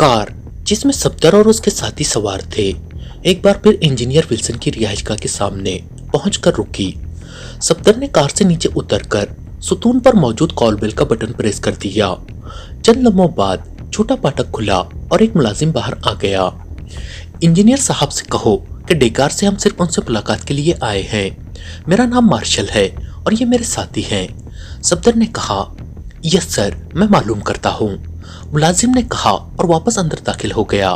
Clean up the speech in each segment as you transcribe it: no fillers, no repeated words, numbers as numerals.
Car जिसमें सफदर और उसके साथी सवार थे एक बार फिर इंजीनियर विल्सन की रिहाइशगाह के सामने पहुंचकर रुकी। सफदर ने कार से नीचे उतरकर सुतून पर मौजूद कॉल बेल का बटन प्रेस कर दिया। चंद लम्हों बाद छोटा फाटक खुला और एक मुलाजिम बाहर आ गया। इंजीनियर साहब से कहो कि डेकार से हम सिर्फ उनसे मुलाकात के लिए आए हैं। मेरा नाम मार्शल है और ये मेरे साथी हैं। सफदर ने कहा, यस सर, मैं मालूम करता हूँ, मुलाजिम ने कहा और वापस अंदर दाखिल हो गया।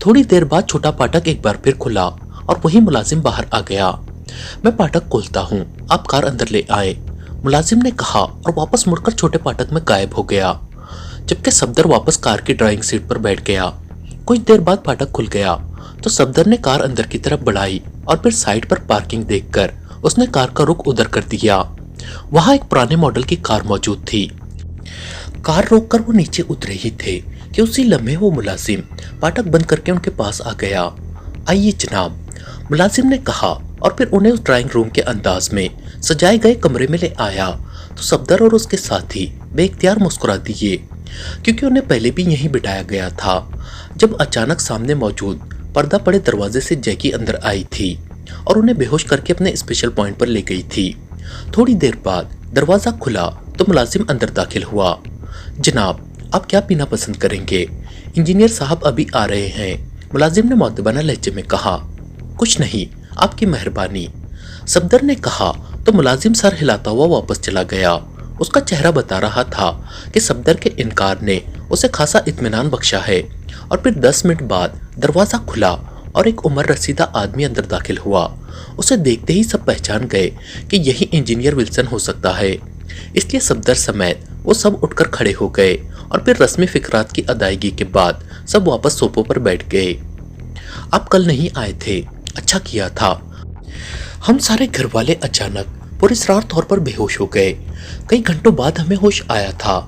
थोड़ी देर बाद छोटा फाटक एक बार फिर खुला और वही मुलाजिम बाहर आ गया। मैं फाटक खोलता हूँ, आप कार अंदर ले आए, मुलाजिम ने कहा और वापस मुड़कर छोटे फाटक में गायब हो गया। जबकि सफदर वापस कार की ड्राइविंग सीट पर बैठ गया। कुछ देर बाद फाटक खुल गया तो सफदर ने कार अंदर की तरफ बढ़ाई और फिर साइड पर पार्किंग देखकर उसने कार का रुख उधर कर दिया। वहां एक पुराने मॉडल की कार मौजूद थी। कार रोककर वो नीचे उतरे ही थे कि उसी लम्हे वो मुलाजिम फाटक बंद करके उनके पास आ गया। आइए जनाब, मुलाजिम ने कहा और फिर उन्हें उस ड्राइंग रूम के अंदाज में सजाए गए कमरे में ले आया तो सफदर और उसके साथी बेइख्तियार मुस्कुरा दिए क्योंकि उन्हें पहले भी यहीं बिठाया गया था। जब अचानक सामने मौजूद पर्दा पड़े दरवाजे से जैकी अंदर आई थी और उन्हें बेहोश करके अपने स्पेशल पॉइंट पर ले गई थी। थोड़ी देर बाद दरवाजा खुला तो मुलाजिम अंदर दाखिल हुआ। जनाब, आप क्या पीना पसंद करेंगे? इंजीनियर साहब अभी आ रहे हैं, मुलाजिम ने मुअद्दबाना लहजे में कहा। कुछ नहीं, आपकी मेहरबानी, सफदर ने कहा तो मुलाजिम सर हिलाता हुआ वापस चला गया। उसका चेहरा बता रहा था कि सफदर के इनकार ने उसे खासा इत्मीनान बख्शा है। और फिर 10 मिनट बाद दरवाजा खुला और एक उम्र रसीदा आदमी अंदर दाखिल हुआ। उसे देखते ही सब पहचान गए कि यही इंजीनियर विल्सन हो सकता है, इसलिए सफदर समेत वो सब उठकर खड़े हो गए और फिर रस्मी फिकरात की अदायगी के बाद सब वापस सोफों पर बैठ गए। आप कल नहीं आए थे, अच्छा किया था। हम सारे घर वाले अचानक पुरस्कार तौर पर बेहोश हो गए। कई घंटों बाद हमें होश आया था,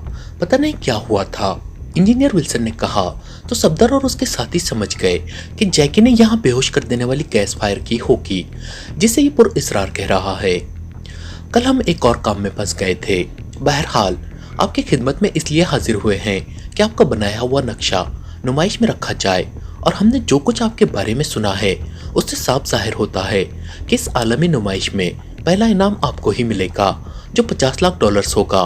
पता नहीं क्या हुआ था, इंजीनियर विल्सन ने कहा तो सफदर और उसके साथी समझ गए कि जैकी ने यहाँ बेहोश कर देने वाली गैस फायर की होगी जिसे ये पुरस्कार कह रहा है। कल हम एक और काम में फंस गए थे। बहरहाल आपकी खिदमत में इसलिए हाजिर हुए हैं कि आपका बनाया हुआ नक्शा नुमाइश में रखा जाए और हमने जो कुछ आपके बारे में सुना है उससे साफ जाहिर होता है कि इस आलमी नुमाइश में पहला इनाम आपको ही मिलेगा जो $50 लाख होगा,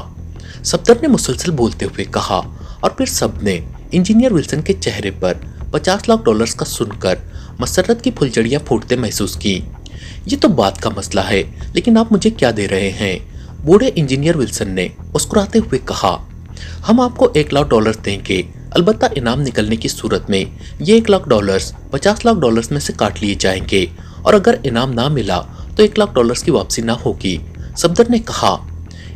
सफदर ने मुसलसल बोलते हुए कहा। और फिर सबने इंजीनियर विल्सन के चेहरे पर $50 लाख का सुनकर मसरत की फुलझड़ियां फूटते महसूस की। ये तो बात का मसला है, लेकिन आप मुझे क्या दे रहे हैं? बूढ़े इंजीनियर विल्सन ने मुस्कुराते हुए कहा। हम आपको $1 लाख देंगे, अलबत्ता इनाम निकलने की सूरत में ये $1 लाख $50 लाख में से काट लिए जाएंगे और अगर इनाम ना मिला तो $1 लाख की वापसी ना होगी, सफदर ने कहा।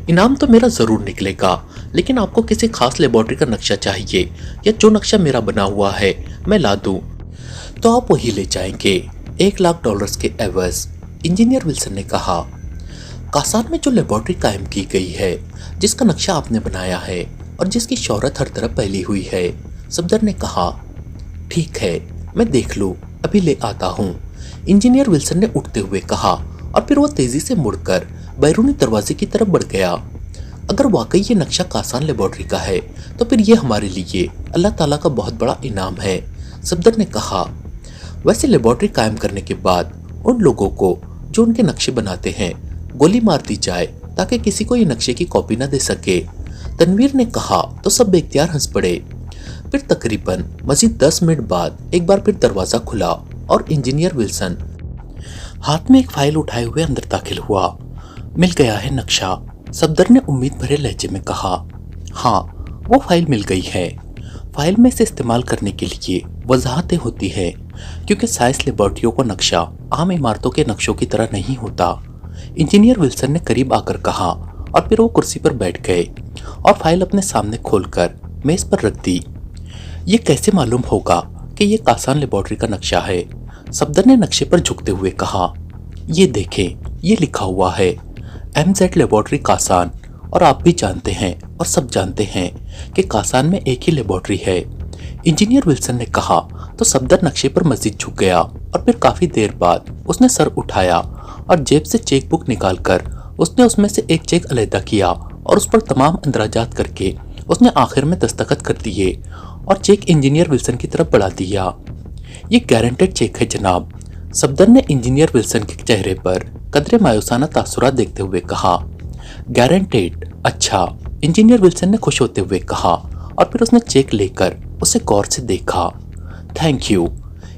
इनाम तो मेरा जरूर निकलेगा, लेकिन आपको किसी खास लेबोरेटरी का नक्शा चाहिए या जो नक्शा मेरा बना हुआ है मैं ला दूं तो आप वही ले जाएंगे $1 लाख के एवज, इंजीनियर विल्सन ने कहा। कासान में जो लेबोरेटरी कायम की गई है, जिसका नक्शा आपने बनाया है और जिसकी शोहरत हर तरफ फैली हुई है, सफदर ने कहा। ठीक है, मैं देख लूं, अभी ले आता हूँ, इंजीनियर विल्सन ने उठते हुए कहा और फिर वो तेजी से मुड़कर बैरूनी दरवाजे की तरफ बढ़ गया। अगर वाकई ये नक्शा कासान लेबोरेटरी का है तो फिर ये हमारे लिए अल्लाह ताला का बहुत बड़ा इनाम है, सफदर ने कहा। वैसे लेबोरेटरी कायम करने के बाद उन लोगों को जो उनके नक्शे बनाते हैं गोली मार दी जाए ताकि किसी को ये नक्शे की कॉपी न दे सके, तनवीर ने कहा तो सब बेख्तियार हंस पड़े। फिर तकरीबन मजीद 10 मिनट बाद एक बार फिर दरवाजा खुला और इंजीनियर विल्सन हाथ में एक फाइल उठाए हुए अंदर दाखिल हुआ। मिल गया है नक्शा, सफदर ने उम्मीद भरे लहजे में कहा। हाँ, वो फाइल मिल गई है। फाइल में इसे इस्तेमाल करने के लिए वजाहतें होती है क्योंकि साइंस लेबोरेटरियों का नक्शा आम इमारतों के नक्शों की तरह नहीं होता, इंजीनियर विल्सन ने करीब आकर कहा और फिर वो कुर्सी पर बैठ गए और फाइल अपने सामने खोलकर मेज पर रख दी। ये कैसे मालूम होगा कि ये कासान लेबोरेटरी का नक्शा है? सफदर ने नक्शे पर झुकते हुए कहा। ये देखें, ये लिखा हुआ है MZ लेबोरेटरी कासान, और आप भी जानते हैं और सब जानते हैं कि कासान में एक ही लेबोरेटरी है, इंजीनियर विल्सन ने कहा तो सफदर नक्शे पर मजीद झुक गया और फिर काफी देर बाद उसने सर उठाया और जेब से चेक बुक निकालकर उसने उसमें से एक चेक अलहदा किया और उस पर तमाम अंदराजात करके उसने आखिर में दस्तखत कर दिए और चेक इंजीनियर विल्सन की तरफ बढ़ा दिया। ये गारंटेड चेक है जनाब। सफदर ने इंजीनियर विल्सन के चेहरे पर कदरे मायूसाना तासुरात देखते हुए कहा। गारंटेड? अच्छा, इंजीनियर विल्सन ने खुश होते हुए कहा और फिर उसने चेक लेकर उसे गौर से देखा। थैंक यू,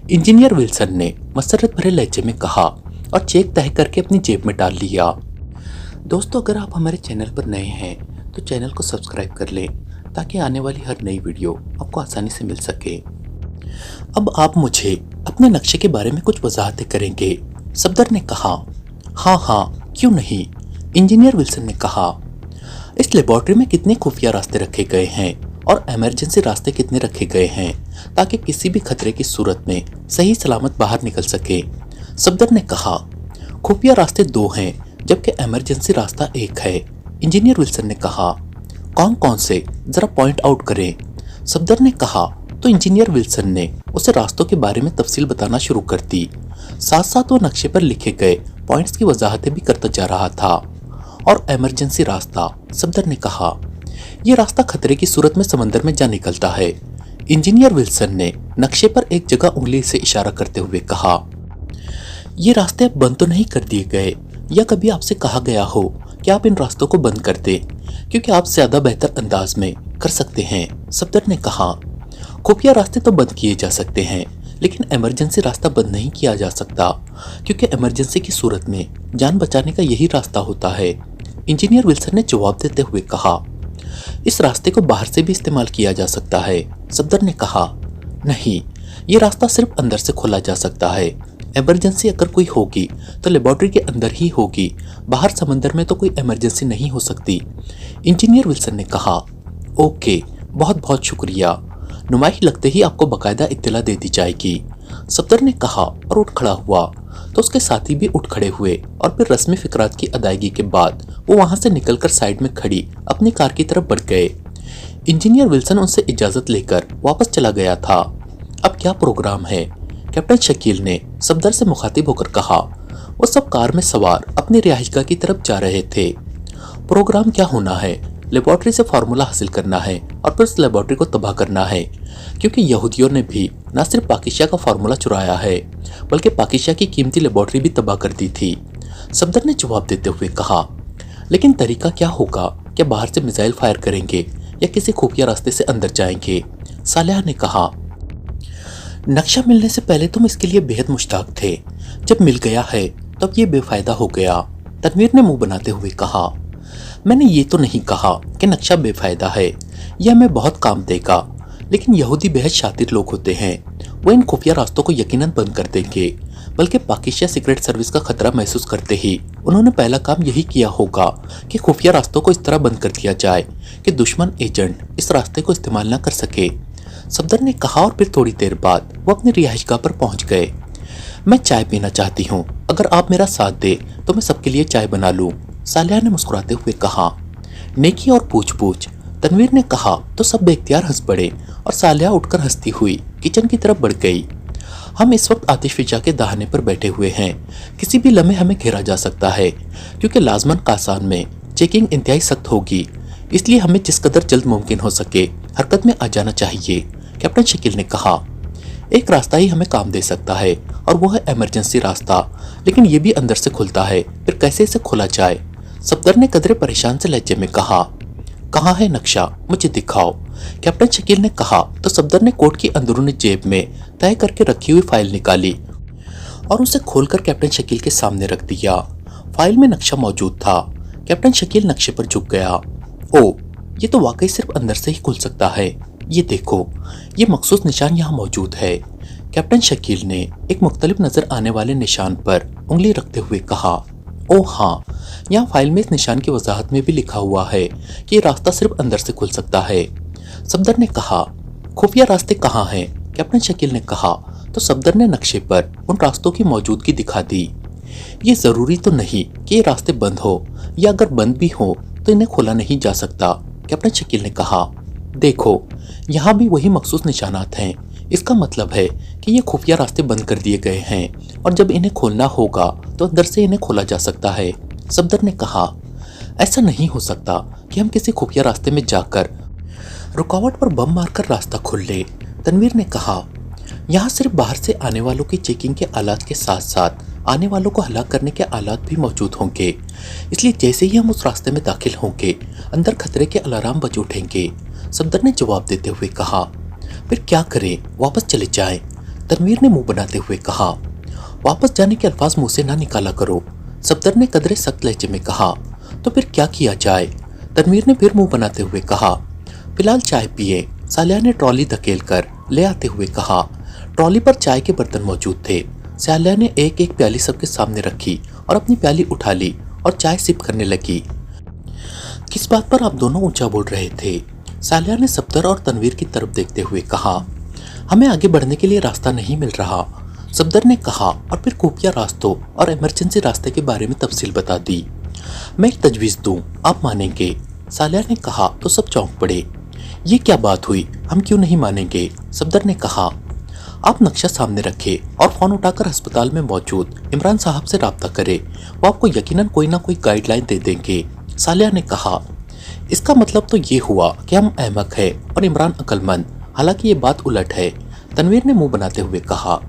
इंजीनियर विल्सन ने मसरत भरे लहजे में कहा और चेक तय करके अपनी जेब में डाल लिया। दोस्तों, अगर आप हमारे चैनल पर नए हैं तो चैनल को सब्सक्राइब कर लें ताकि आने वाली हर नई वीडियो आपको आसानी से मिल सके। अब आप मुझे अपने नक्शे के बारे में कुछ वजाहतें करेंगे? सफदर ने कहा। हाँ, क्यों नहीं, इंजीनियर विल्सन ने कहा। इस लेबोरेटरी में कितने खुफिया रास्ते रखे गए हैं और इमरजेंसी रास्ते कितने रखे गए हैं ताकि किसी भी खतरे की सूरत में सही सलामत बाहर निकल सके? सफदर ने कहा। खुफिया रास्ते 2 हैं जबकि इमरजेंसी रास्ता 1 है, इंजीनियर विल्सन ने कहा। कौन कौन से, जरा पॉइंट आउट करें, सफदर ने कहा। तो इंजीनियर विल्सन ने उसे रास्तों के बारे में तफसील बताना शुरू कर दी। साथ साथ वो नक्शे पर लिखे गए पॉइंट्स की वजाहतें भी करता जा रहा था। और इमरजेंसी रास्ता, सफदर ने कहा, यह रास्ता खतरे की सूरत में समंदर में जा निकलता है। इंजीनियर विल्सन ने नक्शे पर एक जगह उंगली से इशारा करते हुए कहा। ये रास्ते अब बंद तो नहीं कर दिए गए या कभी आपसे कहा गया हो कि आप इन रास्तों को बंद कर दें क्योंकि आप ज्यादा बेहतर अंदाज में कर सकते हैं? सफदर ने कहा। खुफिया रास्ते तो बंद किए जा सकते हैं लेकिन इमरजेंसी रास्ता बंद नहीं किया जा सकता क्योंकि इमरजेंसी की सूरत में जान बचाने का यही रास्ता होता है, इंजीनियर विल्सन ने जवाब देते हुए कहा। इस रास्ते को बाहर से भी इस्तेमाल किया जा सकता है, सफदर ने कहा। नहीं, ये रास्ता सिर्फ अंदर से खोला जा सकता है। इमरजेंसी अगर कोई होगी तो लेबोरेटरी के अंदर ही होगी, बाहर समंदर में तो कोई इमरजेंसी नहीं हो सकती, इंजीनियर विल्सन ने कहा। ओके, बहुत बहुत शुक्रिया, नुमाइश लगते ही आपको बकायदा इत्तला दे दी जाएगी, सफदर ने कहा और उठ खड़ा हुआ। तो उसके साथी भी उठ खड़े हुए और फिर रस्मी फिकरात की अदायगी के बाद वो वहां से निकलकर साइड में खड़ी अपनी कार की तरफ बढ़ गए। इंजीनियर विल्सन उनसे इजाजत लेकर वापस चला गया था। अब क्या प्रोग्राम है? कैप्टन शकील ने सफदर से मुखातिब होकर कहा। वो सब कार में सवार अपनी रिहाइशगाह की तरफ जा रहे थे। प्रोग्राम क्या होना है? लेबोरेटरी से फार्मूला हासिल करना है और फिर उस लेबोरेटरी को तबाह करना है क्योंकि यहूदियों ने भी न सिर्फ पाकिस्तान का फार्मूला चुराया है बल्कि पाकिस्तान की कीमती लेबोरेटरी भी तबाह कर दी थी, सफदर ने जवाब देते हुए कहा। लेकिन तरीका क्या होगा? क्या बाहर से मिसाइल फायर करेंगे या किसी खुफिया रास्ते से अंदर जाएंगे? सालेहा ने कहा। नक्शा मिलने से पहले तुम इसके लिए बेहद मुश्ताक थे, जब मिल गया है तब ये बेफायदा हो गया, तनवीर ने मुंह बनाते हुए कहा। मैंने ये तो नहीं कहा कि नक्शा बेफायदा है, यह हमें बहुत काम देगा, लेकिन यहूदी बेहद शातिर लोग होते हैं। वो इन खुफिया रास्तों को यकीनन बंद कर देंगे, बल्कि पाकिस्तान सीक्रेट सर्विस का खतरा महसूस करते ही उन्होंने पहला काम यही किया होगा कि खुफिया रास्तों को इस तरह बंद कर दिया जाए कि दुश्मन एजेंट इस रास्ते को इस्तेमाल न कर सके, सफदर ने कहा। और फिर थोड़ी देर बाद वो अपनी रिहाइशगाह पर पहुंच गए। मैं चाय पीना चाहती हूँ, अगर आप मेरा साथ दे तो मैं सबके लिए चाय बना लूँ, सालेहा ने मुस्कुराते हुए कहा। नेकी और पूछ पूछ, तनवीर ने कहा। तो सब बेख्तियार हंस पड़े और सालेहा उठकर हंसती हुई किचन की तरफ बढ़ गई। हम इस वक्त आतिश फिजा के दहाने पर बैठे हुए हैं, किसी भी लम्हे हमें घेरा जा सकता है क्योंकि लाजमन कासान में चेकिंग इंतहाई सख्त होगी, इसलिए हमें जिस कदर जल्द मुमकिन हो सके हरकत में आ जाना चाहिए, कैप्टन शकील ने कहा। एक रास्ता ही हमें काम दे सकता है और वो है इमरजेंसी रास्ता, लेकिन ये भी अंदर से खुलता है, फिर कैसे इसे खोला जाए? सफदर ने कदरे परेशान से लहजे में कहा। कहाँ है नक्शा, मुझे दिखाओ, कैप्टन शकील ने कहा। तो सफदर ने कोट की अंदरूनी जेब में तय करके रखी हुई फाइल निकाली और उसे खोलकर कैप्टन शकील के सामने रख दिया। फाइल में नक्शा मौजूद था। कैप्टन शकील नक्शे पर झुक गया। ओ, ये तो वाकई सिर्फ अंदर से ही खुल सकता है, ये देखो, ये मखसूस निशान यहाँ मौजूद है, कैप्टन शकील ने एक मुख्तलिफ नजर आने वाले निशान पर उंगली रखते हुए कहा। ओ हाँ, यहाँ फाइल में इस निशान की वजाहत में भी लिखा हुआ है कि ये रास्ता सिर्फ अंदर से खुल सकता है, सफदर ने कहा। खुफिया रास्ते कहाँ हैं? कैप्टन शकील ने कहा। तो सफदर ने नक्शे पर उन रास्तों की मौजूदगी दिखा दी। ये जरूरी तो नहीं कि ये रास्ते बंद हो, या अगर बंद भी हो तो इन्हें खोला नहीं जा सकता, कैप्टन शकील ने कहा। देखो, यहाँ भी वही मखसूस निशानात हैं, इसका मतलब है कि ये खुफिया रास्ते बंद कर दिए गए हैं और जब इन्हें खोलना होगा तो अंदर से इन्हें खोला जा सकता है, सफदर ने कहा। ऐसा नहीं हो सकता कि हम किसी खुफिया रास्ते में जाकर रुकावट पर बम मारकर रास्ता खोल ले। तनवीर ने कहा, यहाँ सिर्फ बाहर से आने वालों की चेकिंग के आलात के साथ साथ आने वालों को हलाक करने के आलात भी मौजूद होंगे, इसलिए जैसे ही हम उस रास्ते में दाखिल होंगे अंदर खतरे के अलार्म बज उठेंगे। सफदर ने जवाब देते हुए कहा, फिर क्या करें, वापस चले जाएं? तनवीर ने मुंह बनाते हुए कहा, वापस जाने के अल्फाज मुंह से ना निकाला करो। सफदर ने कदरे सख्त लहजे में कहा, तो फिर क्या किया जाए? तनवीर ने फिर मुंह बनाते हुए कहा, फिलहाल चाय पिए। सालिया ने ट्रॉली धकेल कर ले आते हुए कहा। ट्रॉली पर चाय के बर्तन मौजूद थे। सालिया ने एक एक प्याली सबके सामने रखी और अपनी प्याली उठा ली और चाय सिप करने लगी। किस बात पर आप दोनों ऊंचा बोल रहे थे? सालिया ने सफदर और तनवीर की तरफ देखते हुए कहा, हमें आगे बढ़ने के लिए रास्ता नहीं मिल रहा। सफदर ने कहा और फिर खुफिया रास्तों और इमरजेंसी रास्ते के बारे में तफसील बता दी। मैं एक तजवीज़ दूं, आप मानेंगे? सालिया ने कहा तो सब चौंक पड़े। ये क्या बात हुई, हम क्यों नहीं मानेंगे? सफदर ने कहा, आप नक्शा सामने रखें और फोन उठाकर अस्पताल में मौजूद इमरान साहब से राब्ता करें, वो आपको यकीनन कोई ना कोई गाइडलाइन दे देंगे। सालिया ने कहा, इसका मतलब तो ये हुआ कि हम अहमक है और इमरान अक्लमंद, हालांकि ये बात उलट है। तनवीर ने मुंह बनाते हुए कहा,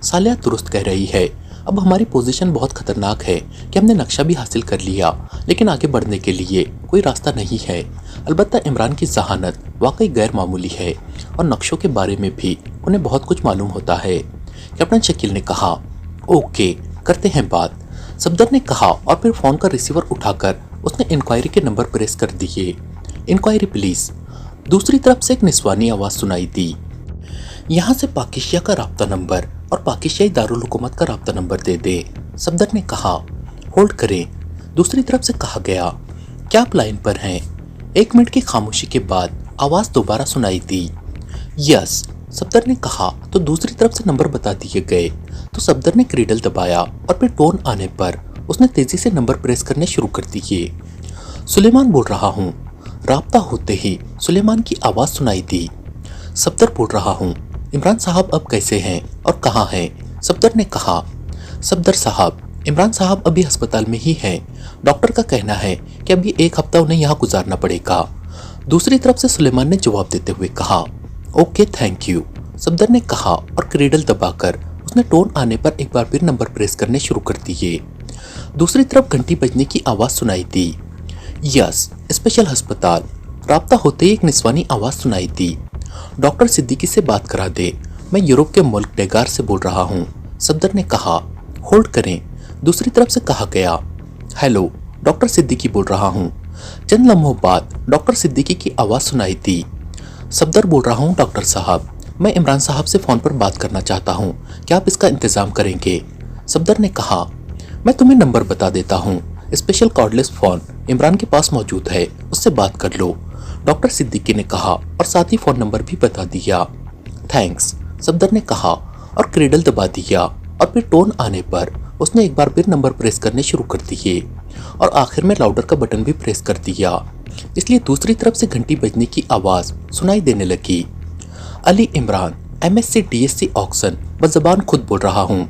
सालिया दुरुस्त कह रही है। अब हमारी पोजीशन बहुत खतरनाक है कि हमने नक्शा भी हासिल कर लिया, लेकिन आगे बढ़ने के लिए कोई रास्ता नहीं है। अलबत्ता इमरान की जहानत वाकई गैर मामूली है और नक्शों के बारे में भी उन्हें बहुत कुछ मालूम होता है। कैप्टन शकील ने कहा, ओके, करते हैं बात। सफदर ने कहा और फिर फोन का रिसीवर उठाकर उसने इंक्वायरी के नंबर प्रेस कर दिए। Enquiry please. दूसरी तरफ से एक निस्वानी आवाज सुनाई दी, यहाँ से पाकिस्तान का राब्ता नंबर और पाकिस्तानी दारुल हुकूमत का राब्ता नंबर दे दे। सफदर ने कहा, होल्ड करें। दूसरी तरफ से कहा गया, क्या आप लाइन पर हैं? 1 मिनट की खामोशी के बाद आवाज दोबारा सुनाई दी, यस। सफदर ने कहा तो दूसरी तरफ से नंबर बता दिए गए। तो सफदर ने क्रीडल दबाया और फिर टोन आने पर उसने तेजी से नंबर प्रेस करने शुरू कर दिए। सुलेमान बोल रहा हूँ। राब्ता होते ही सुलेमान की आवाज सुनाई दी। सफदर बोल रहा हूँ, इमरान साहब अब कैसे हैं और कहाँ हैं? सफदर ने कहा, सफदर साहब, इमरान साहब अभी अस्पताल में ही हैं। डॉक्टर का कहना है कि अभी 1 हफ्ता उन्हें यहाँ गुजारना पड़ेगा। दूसरी तरफ से सुलेमान ने जवाब देते हुए कहा, ओके थैंक यू। सफदर ने कहा और क्रीडल दबाकर उसने टोन आने पर एक बार फिर नंबर प्रेस करने शुरू कर दिए। दूसरी तरफ घंटी बजने की आवाज सुनाई दी, यस, स्पेशल अस्पताल। राब्ता होते ही एक निस्वानी आवाज सुनाई दी, डॉक्टर सिद्दीकी से बात करा दे, मैं यूरोप के मुल्क डेगार से बोल रहा हूँ। सफदर ने कहा, होल्ड करें। दूसरी तरफ से कहा गया, हेलो, डॉक्टर सिद्दीकी बोल रहा हूँ। चंद लम्हों बाद डॉक्टर सिद्दीकी की आवाज़ सुनाई दी, सफदर बोल रहा हूँ डॉक्टर साहब, मैं इमरान साहब से फ़ोन पर बात करना चाहता हूँ, क्या आप इसका इंतज़ाम करेंगे? सफदर ने कहा, मैं तुम्हें नंबर बता देता हूँ, स्पेशल कॉर्डलेस फ़ोन इमरान के पास मौजूद है, उससे बात कर लो। डॉक्टर सिद्दीकी ने कहा और साथ ही फ़ोन नंबर भी बता दिया। थैंक्स, सफदर ने कहा और क्रेडल दबा दिया और फिर टोन आने पर उसने एक बार फिर नंबर प्रेस करने शुरू कर दिए और आखिर में लाउडर का बटन भी प्रेस कर दिया, इसलिए दूसरी तरफ से घंटी बजने की आवाज़ सुनाई देने लगी। Ali Imran, MSc DSc Oxon, बज़बान खुद बोल रहा हूँ।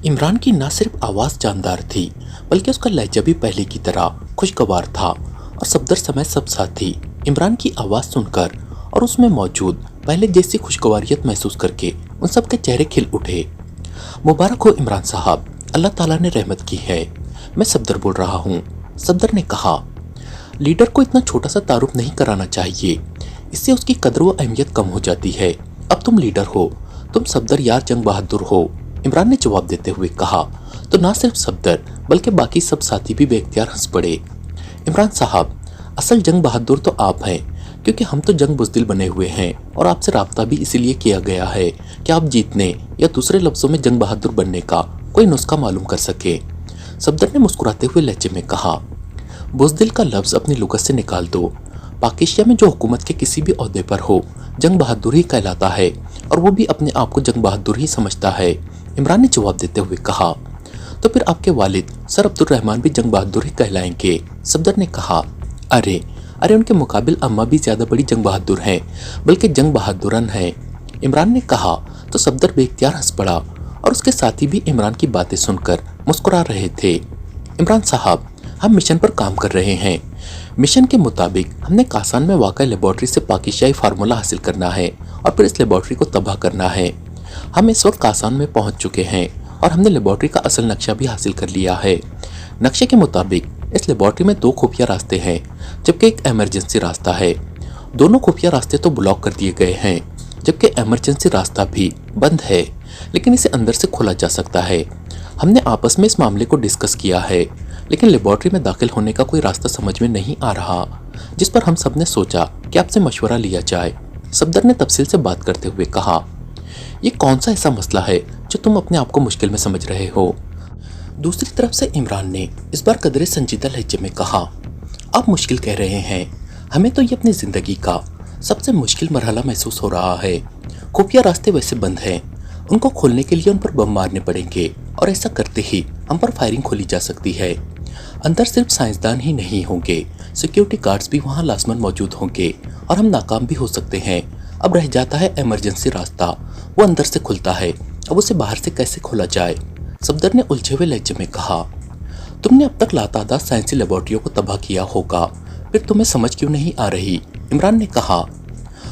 इमरान की न सिर्फ आवाज़ जानदार थी बल्कि उसका लहजा भी पहले की तरह खुशगवार था और सफदर समेत सब साथी इमरान की आवाज़ सुनकर और उसमें मौजूद पहले जैसी खुशगवारियत महसूस करके उन सब के चेहरे खिल उठे। मुबारक हो इमरान साहब, अल्लाह ताला ने रहमत की है। मैं सफदर बोल रहा हूँ। सफदर ने कहा, लीडर को इतना छोटा सा तारुफ नहीं कराना चाहिए, इससे उसकी कदर व अहमियत कम हो जाती है। अब तुम लीडर हो, तुम सफदर यार जंग बहादुर हो। इमरान ने जवाब देते हुए कहा तो ना सिर्फ सफदर बल्कि बाकी सब साथी भी बेख्तियार हंस पड़े। इमरान साहब, असल जंग बहादुर तो आप हैं, क्योंकि हम तो जंग बुज़दिल बने हुए हैं और आपसे राब्ता भी इसीलिए किया गया है कि आप जीतने या दूसरे लफ्ज़ों में जंग बहादुर बनने का कोई नुस्खा मालूम कर सके। सफदर ने मुस्कुराते हुए लहजे में कहा, बुज़दिल का लफ्ज़ अपनी लुगत से निकाल दो। पाकिस्तान में जो हुकूमत के किसी भी ओहदे पर हो, जंग बहादुर ही कहलाता है और वो भी अपने आप को जंग बहादुर ही समझता है। इमरान ने जवाब देते हुए कहा, तो फिर आपके वालिद सर अब्दुर्रहमान भी जंग बहादुर ही कहलाएंगे। सफदर ने कहा, अरे उनके मुकाबिल अम्मा भी ज़्यादा बड़ी जंग बहादुर हैं, बल्कि जंग बहादुरन हैं। इमरान ने कहा तो सफदर बेख्तियार हंस पड़ा और उसके साथी भी इमरान की बातें सुनकर मुस्कुरा रहे थे। इमरान साहब, हम मिशन पर काम कर रहे हैं, मिशन के मुताबिक हमने कासान में वाक़ई लेबोरेटरी से पाकिस्तानी फार्मूला हासिल करना है और फिर इस लेबोरेटरी को तबाह करना है। हम इस वक्त कासान में पहुंच चुके हैं और हमने लेबोरेटरी का असल नक्शा भी हासिल कर लिया है। नक्शे के मुताबिक इस लेबोरेटरी में 2 खुफिया रास्ते हैं जबकि एक इमरजेंसी रास्ता है। दोनों खुफिया रास्ते तो ब्लॉक कर दिए गए हैं जबकि इमरजेंसी रास्ता भी बंद है, लेकिन इसे अंदर से खोला जा सकता है। हमने आपस में इस मामले को डिस्कस किया है, लेकिन लेबोरेटरी में दाखिल होने का कोई रास्ता समझ में नहीं आ रहा, जिस पर हम सब ने सोचा कि आपसे मशवरा लिया जाए। सफदर ने तफसील से बात करते हुए कहा, ये कौन सा ऐसा मसला है जो तुम अपने आप को मुश्किल में समझ रहे हो? दूसरी तरफ से इमरान ने इस बार कदरे संजीदा लहजे में कहा, आप मुश्किल कह रहे हैं, हमें तो ये अपनी ज़िंदगी का सबसे मुश्किल मरहला महसूस हो रहा है। खुफिया रास्ते वैसे बंद हैं, उनको खोलने के लिए उन पर बम मारने पड़ेंगे और ऐसा करते ही हम पर फायरिंग खोली जा सकती है। अंदर सिर्फ साइंसदान ही नहीं होंगे, सिक्योरिटी गार्ड्स भी वहाँ लाजमन मौजूद होंगे और हम नाकाम भी हो सकते हैं। अब रह जाता है इमरजेंसी रास्ता, वो अंदर से खुलता है, अब उसे बाहर से कैसे खोला जाए? सफदर ने उलझे हुए लहजे में कहा, तुमने अब तक लातादाद साइंसी लेबोरेटरियों को तबाह किया होगा, फिर तुम्हें समझ क्यों नहीं आ रही? इमरान ने कहा,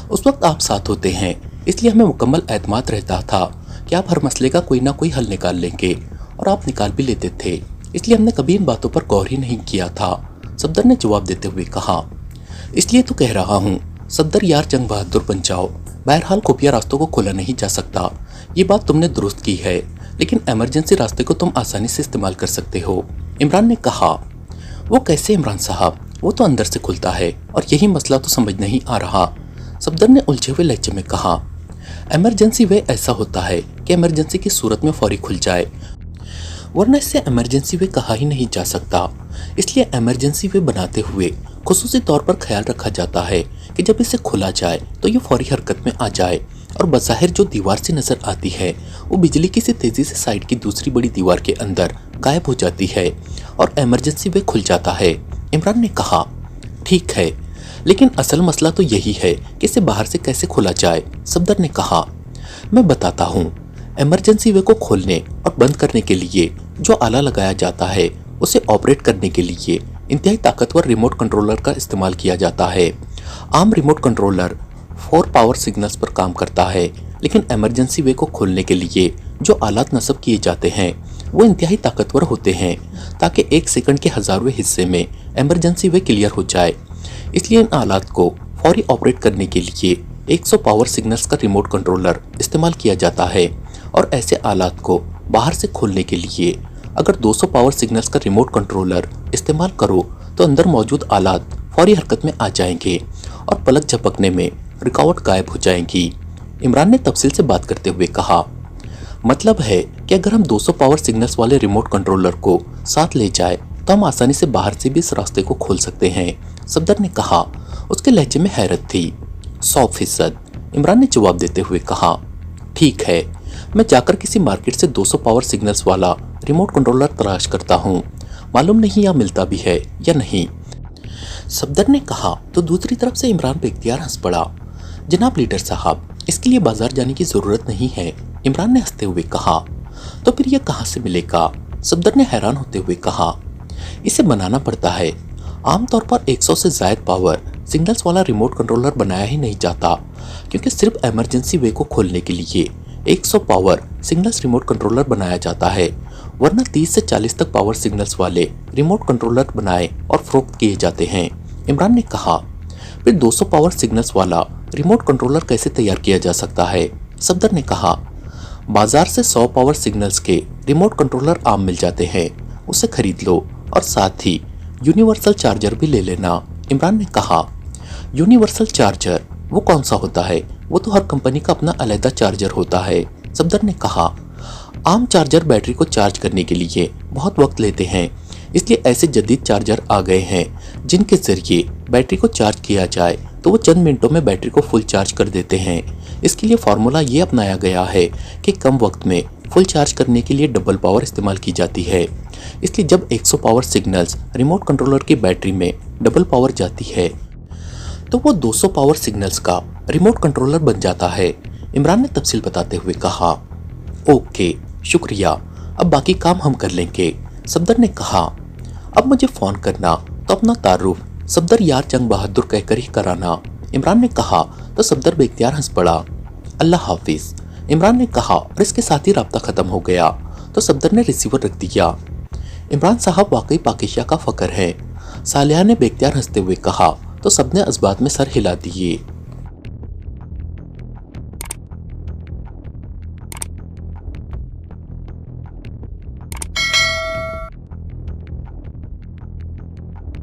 उस वक्त आप साथ होते हैं इसलिए हमें मुकम्मल एतमाद रहता था कि आप हर मसले का कोई ना कोई हल निकाल लेंगे, और आप निकाल भी लेते थे, इसलिए हमने कभी इन बातों पर गौर ही नहीं किया था। सफदर ने जवाब देते हुए कहा, इसलिए तो कह रहा हूँ सफदर यार, जंग बहादुर बन जाओ। बहरहाल खुफिया रास्तों को खोला नहीं जा सकता, ये बात तुमने दुरुस्त की है, लेकिन इमरजेंसी रास्ते को तुम आसानी से इस्तेमाल कर सकते हो। इमरान ने कहा, वो कैसे इमरान साहब? वो तो अंदर से खुलता है और यही मसला तो समझ नहीं आ रहा। सफदर ने उलझे हुए लहजे में कहा, इमरजेंसी वे ऐसा होता है कि इमरजेंसी की सूरत में फौरी खुल जाए, वरना इससे इमरजेंसी वे कहा ही नहीं जा सकता। इसलिए इमरजेंसी वे बनाते हुए खुसूसी तौर पर ख्याल रखा जाता है कि जब इसे खुला जाए तो ये फौरी हरकत में आ जाए, और बज़ाहिर जो दीवार से नजर आती है वो बिजली की सी तेजी से साइड की दूसरी बड़ी दीवार के अंदर गायब हो जाती है और इमरजेंसी वे खुल जाता है। इमरान ने कहा, ठीक है, लेकिन असल मसला तो यही है कि इसे बाहर से कैसे खोला जाए। सफदर ने कहा, मैं बताता हूँ। इमरजेंसी वे को खोलने और बंद करने के लिए जो आला लगाया जाता है उसे ऑपरेट करने के लिए इंतहाई ताकतवर रिमोट कंट्रोलर का इस्तेमाल किया जाता है। आम रिमोट कंट्रोलर 4 पावर सिग्नल्स पर काम करता है, लेकिन इमरजेंसी वे को खोलने के लिए जो आलात नस्ब किए जाते हैं वो इंतहाई ताकतवर होते हैं ताकि 1 सेकंड के हज़ारवें हिस्से में इमरजेंसी वे क्लियर हो जाए। इसलिए इन आलात को फौरी ऑपरेट करने के लिए 100 पावर सिग्नल्स का रिमोट कंट्रोलर इस्तेमाल किया जाता है, और ऐसे आलात को बाहर से खोलने के लिए अगर 200 पावर सिग्नल्स का रिमोट कंट्रोलर इस्तेमाल करो तो अंदर मौजूद आलात फौरी हरकत में आ जाएंगे और पलक झपकने में रुकावट गायब हो जाएंगी। इमरान ने तफसील से बात करते हुए कहा, मतलब है कि अगर हम 200 पावर सिग्नल्स वाले रिमोट कंट्रोलर को साथ ले जाए तो हम आसानी से बाहर से भी इस रास्ते को खोल सकते हैं। सफदर ने कहा, उसके लहजे में हैरत थी। 100%, इमरान ने जवाब देते हुए कहा, ठीक है, मैं जाकर किसी मार्केट से 200 पावर सिग्नल्स वाला रिमोट कंट्रोलर तलाश करता हूँ, मालूम नहीं यहाँ मिलता भी है या नहीं। सफदर ने कहा तो दूसरी तरफ से इमरान बेख्तियार हंस पड़ा। जनाब लीडर साहब, इसके लिए बाजार जाने की ज़रूरत नहीं है। इमरान ने हंसते हुए कहा, तो फिर यह कहाँ से मिलेगा? सफदर ने हैरान होते हुए कहा, इसे बनाना पड़ता है। आमतौर पर 100 से ज़ायद पावर सिग्नल्स वाला रिमोट कंट्रोलर बनाया ही नहीं जाता, क्योंकि सिर्फ इमरजेंसी वे को खोलने के लिए 100 पावर सिग्नल्स रिमोट कंट्रोलर बनाया जाता है, वरना 30 से 40 तक पावर सिग्नल्स वाले रिमोट कंट्रोलर बनाए और फरोख्त किए जाते हैं। इमरान ने कहा, फिर 200 पावर सिग्नल्स वाला रिमोट कंट्रोलर कैसे तैयार किया जा सकता है? सफदर ने कहा, बाजार से 100 पावर सिग्नल्स के रिमोट कंट्रोलर आम मिल जाते हैं, उसे खरीद लो और साथ ही यूनिवर्सल चार्जर भी ले लेना। इमरान ने कहा, यूनिवर्सल चार्जर वो कौन सा होता है? वो तो हर कंपनी का अपना अलग चार्जर होता है। सफदर ने कहा, आम चार्जर बैटरी को चार्ज करने के लिए बहुत वक्त लेते हैं, इसलिए ऐसे जदीद चार्जर आ गए हैं जिनके जरिए बैटरी को चार्ज किया जाए तो वो चंद मिनटों में बैटरी को फुल चार्ज कर देते हैं। इसके लिए फार्मूला ये अपनाया गया है कि कम वक्त में फुल चार्ज करने के लिए डबल पावर इस्तेमाल की जाती है। इसलिए जब 100 पावर सिग्नल्स रिमोट कंट्रोलर की बैटरी में डबल पावर जाती है तो वो 200 पावर सिग्नल्स का रिमोट कंट्रोलर बन जाता है। इमरान ने तफसील बताते हुए कहा, ओके शुक्रिया, अब बाकी काम हम कर लेंगे। सफदर ने कहा, अब मुझे फ़ोन करना तो अपना तारुफ सफदर यार जंग बहादुर कहकर ही कराना, इमरान ने कहा तो सफदर बेख्तियार हंस पड़ा। अल्लाह हाफिज, इमरान ने कहा और इसके साथ ही राब्ता खत्म हो गया। तो सफदर ने रिसीवर रख दिया। इमरान साहब वाकई पाकिस्तान का फकर है, सालिहा ने बेख्तियार हंसते हुए कहा। तो सबने इस बात में सर हिला दिए।